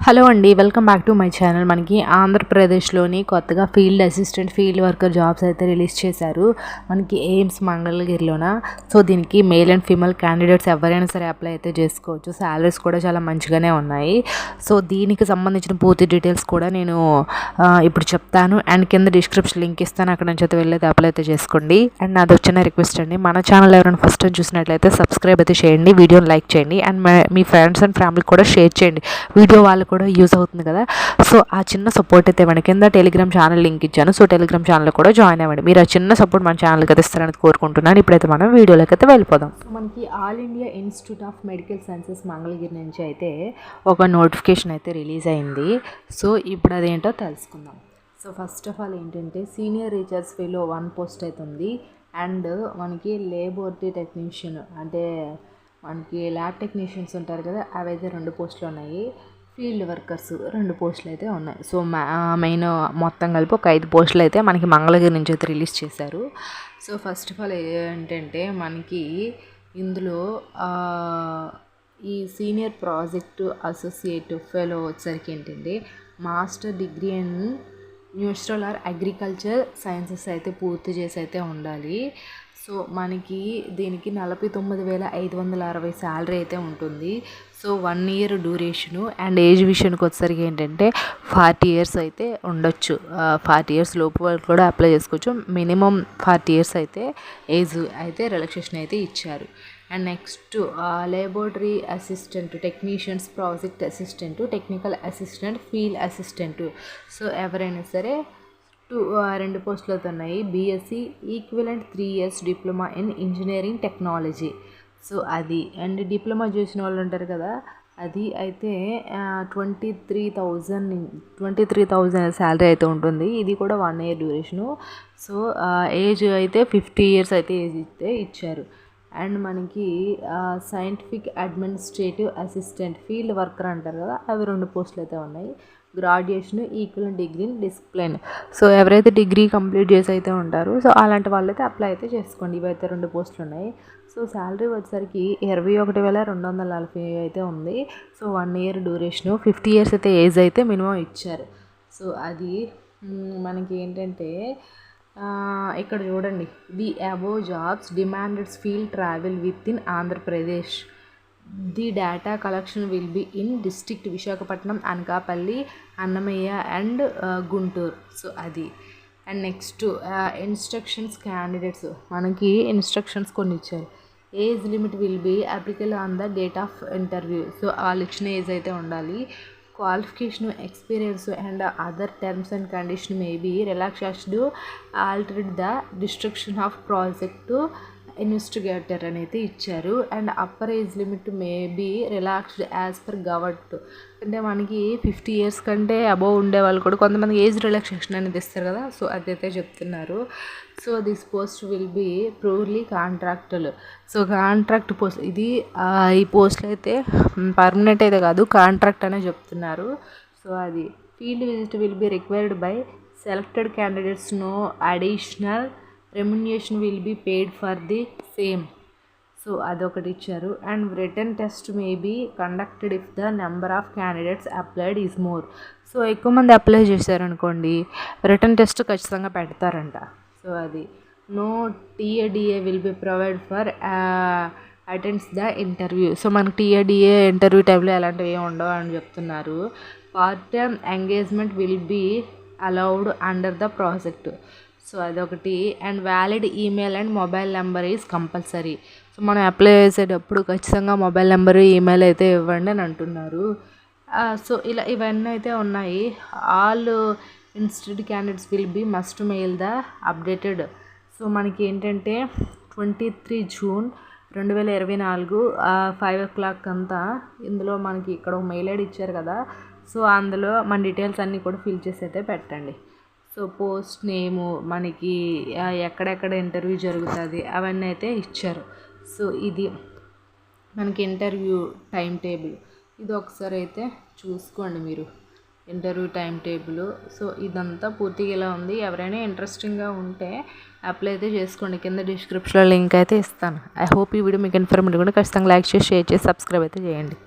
Hello అండి, welcome back to my channel. మనకి ఆంధ్రప్రదేశ్లోని కొత్తగా field assistant, field worker jobs అయితే రిలీజ్ చేశారు మనకి ఎయిమ్స్ మంగళగిరిలోన. సో దీనికి మేల్ అండ్ ఫీమేల్ క్యాండిడేట్స్ ఎవరైనా సరే అప్లై అయితే చేసుకోవచ్చు. శాలరీస్ కూడా చాలా మంచిగానే ఉన్నాయి. సో దీనికి సంబంధించిన పూర్తి డీటెయిల్స్ కూడా నేను ఇప్పుడు చెప్తాను. అండ్ కింద డిస్క్రిప్షన్ లింక్ ఇస్తాను, అక్కడ నుంచి అయితే వెళ్ళి అప్లై అయితే చేసుకోండి. అండ్ నాది వచ్చిన రిక్వెస్ట్ అండి, మన ఛానల్ ఎవరైనా ఫస్ట్ టైం చూసినట్లయితే సబ్స్క్రైబ్ అయితే చేయండి, వీడియోని లైక్ చేయండి, అండ్ మీ ఫ్రెండ్స్ అండ్ ఫ్యామిలీకి కూడా షేర్ చేయండి. వీడియో వాళ్ళకు కూడా యూజ్ అవుతుంది కదా. సో ఆ చిన్న సపోర్ట్ అయితే మన కింద టెలిగ్రామ్ ఛానల్ లింక్ ఇచ్చాను. సో టెలిగ్రామ్ ఛానల్ కూడా జాయిన్ అవ్వండి. మీరు ఆ చిన్న సపోర్ట్ మన ఛానల్కి అయితే ఇస్తారని కోరుకుంటున్నాను. ఇప్పుడైతే మనం వీడియోలోకి అయితే వెళ్ళిపోదాం. సో మనకి all India institute of medical sciences Mangalagiri నుంచి అయితే ఒక నోటిఫికేషన్ అయితే రిలీజ్ అయింది. సో ఇప్పుడు అదేంటో తెలుసుకుందాం. సో ఫస్ట్ ఆఫ్ ఆల్ ఏంటంటే సీనియర్ రీసెర్చ్ ఫెలో 1 పోస్ట్ అయితే ఉంది. అండ్ మనకి లేబోరేటరీ టెక్నీషియన్ అంటే మనకి ల్యాబ్ టెక్నీషియన్స్ ఉంటారు కదా, అవైతే 2 పోస్టులు ఉన్నాయి. ఫీల్డ్ వర్కర్స్ 2 పోస్టులు అయితే ఉన్నాయి. సో మెయిన్ మొత్తం కలిపి ఒక 5 పోస్టులు అయితే మనకి మంగళగిరి నుంచి అయితే రిలీజ్ చేశారు. సో ఫస్ట్ ఆఫ్ ఆల్ ఏంటంటే మనకి ఇందులో ఈ సీనియర్ ప్రాజెక్టు అసోసియేట్ ఫెలో వచ్చేసరికి ఏంటంటే master degree in neutral are agriculture sciences అయితే పూర్తి చేసి అయితే ఉండాలి. సో మనకి దీనికి 49,560 శాలరీ అయితే ఉంటుంది. So 1 year duration. And age విషయానికి వచ్చేసరికి ఏంటంటే 40 ఇయర్స్ అయితే ఉండొచ్చు. 40 ఇయర్స్ లోపు వాళ్ళు కూడా అప్లై చేసుకోవచ్చు. మినిమం 40 ఇయర్స్ అయితే ఏజ్ అయితే రిలాక్సేషన్ అయితే ఇచ్చారు. And next laboratory assistant, technicians, project assistant, technical assistant, field assistant. So ఎవరైనా సరే 2 పోస్టులు అయితే ఉన్నాయి. BSc equivalent 3 years diploma in engineering technology. So అది అండ్ డిప్లొమా చేసిన వాళ్ళు ఉంటారు కదా, అది అయితే 23,000 శాలరీ అయితే ఉంటుంది. ఇది కూడా 1 ఇయర్ డ్యూరేషను. సో ఏజ్ అయితే 50 ఇయర్స్ అయితే ఏజ్ అయితే ఇచ్చారు. అండ్ మనకి scientific administrative assistant, field worker అంటారు కదా, అవి 2 పోస్టులు అయితే ఉన్నాయి. Graduation equal degree in discipline. So ఎవరైతే డిగ్రీ కంప్లీట్ చేసి అయితే ఉంటారో సో అలాంటి వాళ్ళైతే అప్లై అయితే చేసుకోండి. ఇవైతే 2 పోస్టులు ఉన్నాయి. సో శాలరీ వచ్చేసరికి 21,240 అయితే ఉంది. సో 1 ఇయర్ డ్యూరేషను, 50 ఇయర్స్ అయితే ఏజ్ అయితే మినిమం ఇచ్చారు. సో అది మనకి ఏంటంటే ఇక్కడ చూడండి, the above jobs demanded field travel with in Andhra Pradesh. The data collection will be in district Visakhapatnam, Anakapalli, Annamayya and Guntur. So అది అండ్ నెక్స్ట్ ఇన్స్ట్రక్షన్స్ క్యాండిడేట్స్, మనకి ఇన్స్ట్రక్షన్స్ కొన్ని ఇచ్చారు. Age limit will be applicable on the date of interview. So వాళ్ళు ఇచ్చిన age అయితే ఉండాలి. Qualification, experience and other terms and condition may be relaxation altered the destruction of project investigator అనేది ఇచ్చారు. And upper age limit may be relaxed as per govt. అంటే మనకి 50 years కంటే above ఉండే వాళ్ళు కూడా కొంతమంది ఏజ్ రిలాక్సేషన్ అనేది ఇస్తారు కదా, సో అదైతే చెప్తున్నారు. So this post will be purely కాంట్రాక్టులు. సో కాంట్రాక్ట్ పోస్ట్ ఇది. ఈ పోస్టులు అయితే పర్మనెంట్ అయితే కాదు, కాంట్రాక్ట్ అనే చెప్తున్నారు. సో అది field visit will be required by selected candidates. No additional remuneration will be paid for the same. So అదొకటి ఇచ్చారు. And return test may be conducted if the number of candidates applied is more. So ఎక్కువ మంది apply చేశారనుకోండి, return test ఖచ్చితంగా పెడతారంట. So అది no TA DA will be provide for attends the interview. So మనకి TA DA interview టైంలో అలాంటివి ఏమి ఉండవు అని చెప్తున్నారు. Part time engagement will be allowed under the project. So అదొకటి. And valid email and mobile number is compulsory. So మనం apply చేసేటప్పుడు ఖచ్చితంగా మొబైల్ నెంబరు, ఈమెయిల్ అయితే ఇవ్వండి అని అంటున్నారు. సో ఇలా ఇవన్నీ అయితే ఉన్నాయి. All institute candidates will be must mail the updated. So మనకి ఏంటంటే 23 జూన్ 2024 5 o'clock అంతా ఇందులో మనకి ఇక్కడ ఒక మెయిల్ ఐడి ఇచ్చారు కదా, సో అందులో మన డీటెయిల్స్ అన్నీ కూడా ఫిల్ చేసి అయితే పెట్టండి. సో పోస్ట్ నేము, మనకి ఎక్కడెక్కడ ఇంటర్వ్యూ జరుగుతుంది అవన్నీ అయితే ఇచ్చారు. సో ఇది మనకి ఇంటర్వ్యూ టైం టేబుల్. ఇది ఒకసారి అయితే చూసుకోండి మీరు, ఇంటర్వ్యూ టైం టేబుల్. సో ఇదంతా పూర్తిగా ఇలా ఉంది. ఎవరైనా ఇంట్రెస్టింగ్గా ఉంటే అప్లై అయితే చేసుకోండి. కింద డిస్క్రిప్షన్లో లింక్ అయితే ఇస్తాను. ఐ హోప్ ఈ వీడియో మీకు ఇన్ఫర్మేటివ్ కూడా ఖచ్చితంగా లైక్ చేసి, షేర్ చేసి, సబ్స్క్రైబ్ అయితే చేయండి.